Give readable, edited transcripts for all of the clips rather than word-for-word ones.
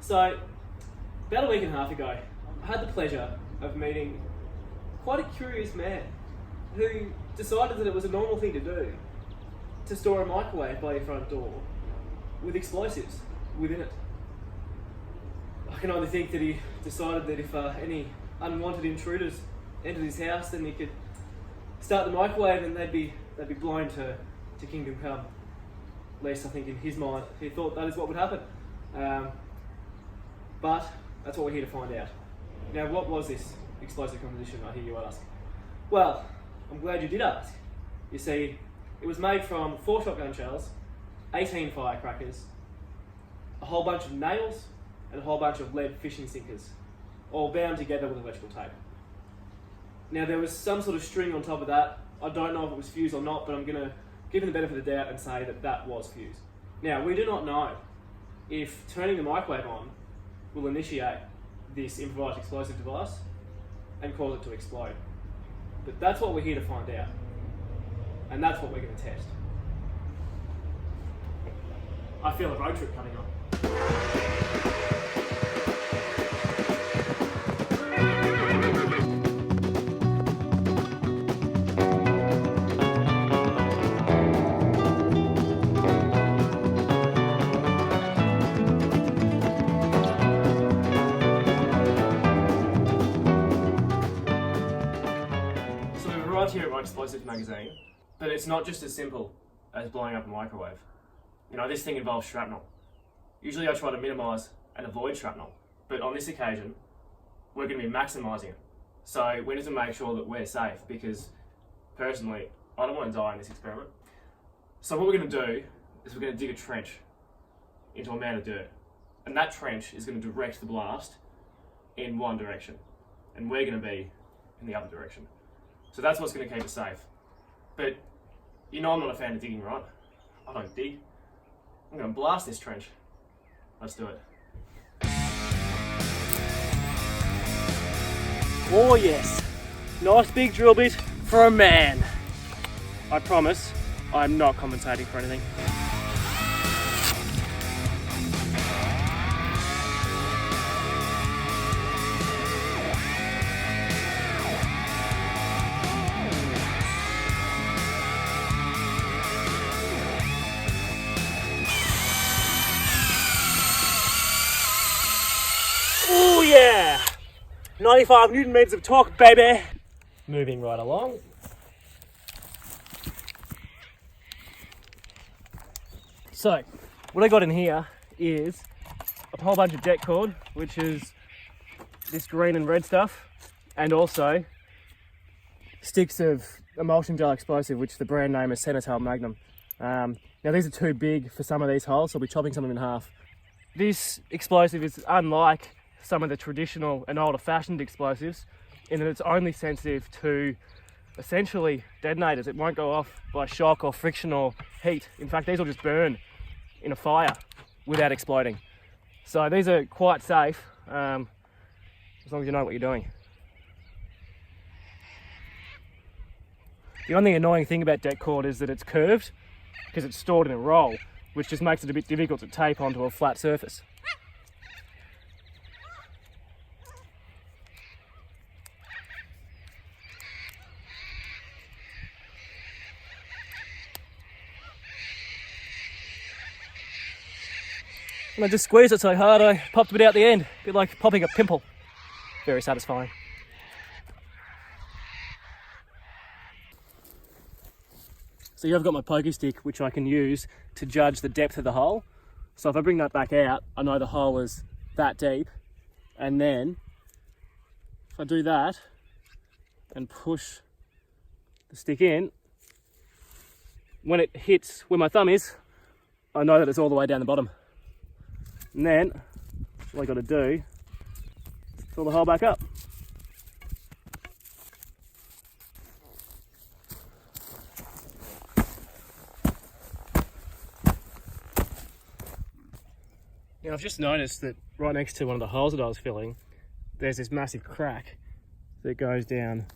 So, about a week and a half ago, I had the pleasure of meeting quite a curious man who decided that it was a normal thing to do to store a microwave by your front door with explosives within it. I can only think that he decided that if any unwanted intruders entered his house, then he could start the microwave and they'd be blown to kingdom come. At least I think in his mind he thought that is what would happen. But that's what we're here to find out. Now, what was this explosive composition, I hear you ask? Well, I'm glad you did ask. You see, it was made from 4 shotgun shells, 18 firecrackers, a whole bunch of nails, and a whole bunch of lead fishing sinkers, all bound together with electrical tape. Now, there was some sort of string on top of that. I don't know if it was fuse or not, but I'm going to give him the benefit of the doubt and say that that was fuse. Now, we do not know if turning the microwave on will initiate this improvised explosive device and cause it to explode. But that's what we're here to find out. And that's what we're going to test. I feel a road trip coming on. Here at my explosives magazine, but it's not just as simple as blowing up a microwave. You know, this thing involves shrapnel. Usually I try to minimise and avoid shrapnel, but on this occasion we're going to be maximising it. So we need to make sure that we're safe, because personally I don't want to die in this experiment. So what we're going to do is we're going to dig a trench into a mound of dirt, and that trench is going to direct the blast in one direction, and we're going to be in the other direction. So that's what's going to keep us safe. But you know I'm not a fan of digging, right? I don't dig. I'm going to blast this trench. Let's do it. Oh yes, nice big drill bit for a man. I promise I'm not compensating for anything. Oh yeah! 95 Newton meters of torque, baby! Moving right along. So, what I got in here is a whole bunch of jet cord, which is this green and red stuff, and also sticks of emulsion gel explosive, which the brand name is Senator Magnum. Now these are too big for some of these holes, so I'll be chopping some of them in half. This explosive is unlike some of the traditional and older fashioned explosives in that it's only sensitive to essentially detonators. It won't go off by shock or friction or heat. In fact, these will just burn in a fire without exploding. So these are quite safe as long as you know what you're doing. The only annoying thing about det cord is that it's curved because it's stored in a roll, which just makes it a bit difficult to tape onto a flat surface. And I just squeezed it so hard I popped a bit out the end, a bit like popping a pimple. Very satisfying. So here I've got my pokey stick, which I can use to judge the depth of the hole. So if I bring that back out, I know the hole is that deep. And then if I do that and push the stick in, when it hits where my thumb is, I know that it's all the way down the bottom. And then all I got to do is fill the hole back up. Now I've just noticed that right next to one of the holes that I was filling, there's this massive crack that goes down,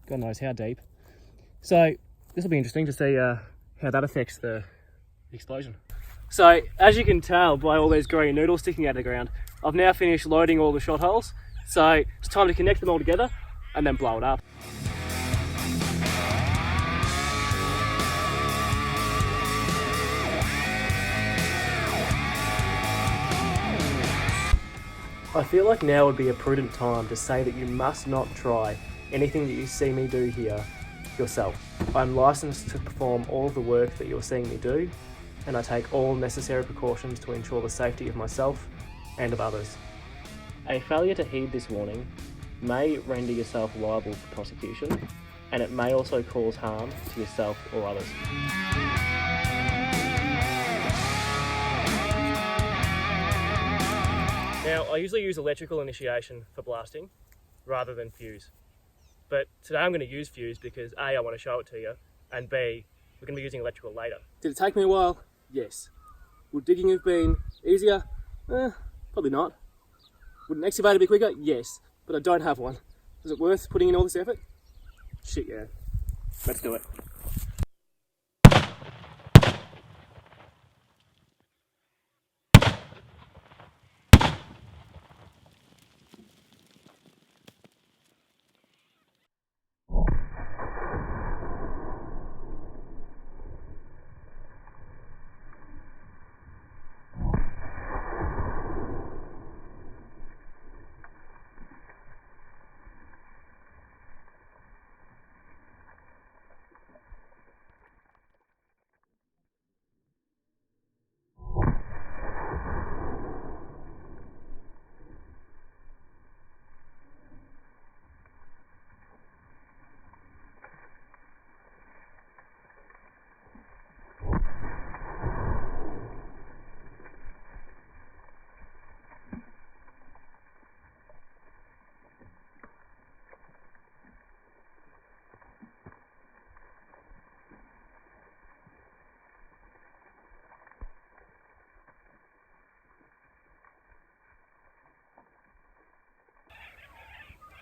God knows how deep. So this will be interesting to see how that affects the explosion. So, as you can tell by all these green noodles sticking out of the ground, I've now finished loading all the shot holes. So, it's time to connect them all together and then blow it up. I feel like now would be a prudent time to say that you must not try anything that you see me do here yourself. I'm licensed to perform all of the work that you're seeing me do, and I take all necessary precautions to ensure the safety of myself and of others. A failure to heed this warning may render yourself liable for prosecution, and it may also cause harm to yourself or others. Now, I usually use electrical initiation for blasting rather than fuse. But today I'm going to use fuse because A, I want to show it to you, and B, we're going to be using electrical later. Did it take me a while? Yes. Would digging have been easier? Probably not. Would an excavator be quicker? Yes. But I don't have one. Is it worth putting in all this effort? Shit, yeah. Let's do it.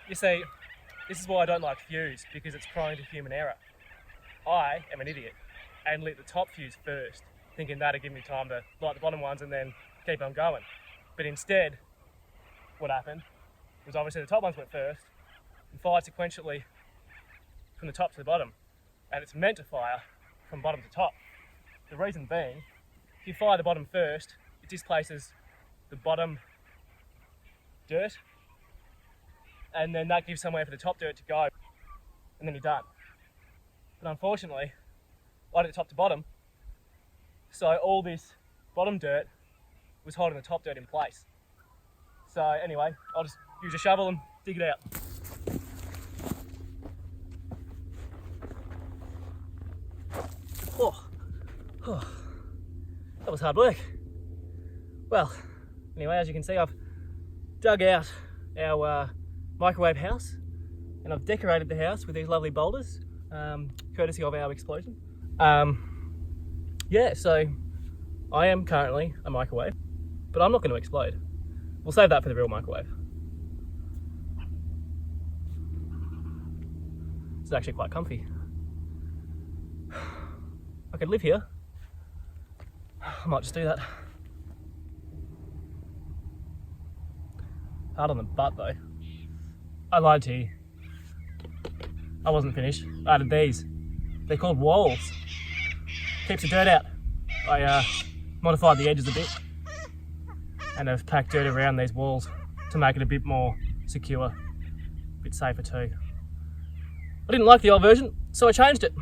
You see, this is why I don't like fuse, because it's prone to human error. I am an idiot and lit the top fuse first, thinking that'd give me time to light the bottom ones and then keep on going. But instead, what happened was obviously the top ones went first and fired sequentially from the top to the bottom. And it's meant to fire from bottom to top. The reason being, if you fire the bottom first, it displaces the bottom dirt, and then that gives somewhere for the top dirt to go, and then you're done. But unfortunately, I did the top to bottom, so all this bottom dirt was holding the top dirt in place. So anyway, I'll just use a shovel and dig it out. Oh, that was hard work. Well, anyway, as you can see, I've dug out our microwave house, and I've decorated the house with these lovely boulders, courtesy of our explosion. Yeah, so I am currently a microwave, but I'm not going to explode. We'll save that for the real microwave. It's actually quite comfy. I could live here. I might just do that. Hard on the butt though. I lied to you. I wasn't finished. I added these. They're called walls. Keeps the dirt out. I modified the edges a bit, and I've packed dirt around these walls to make it a bit more secure, a bit safer too. I didn't like the old version, so I changed it.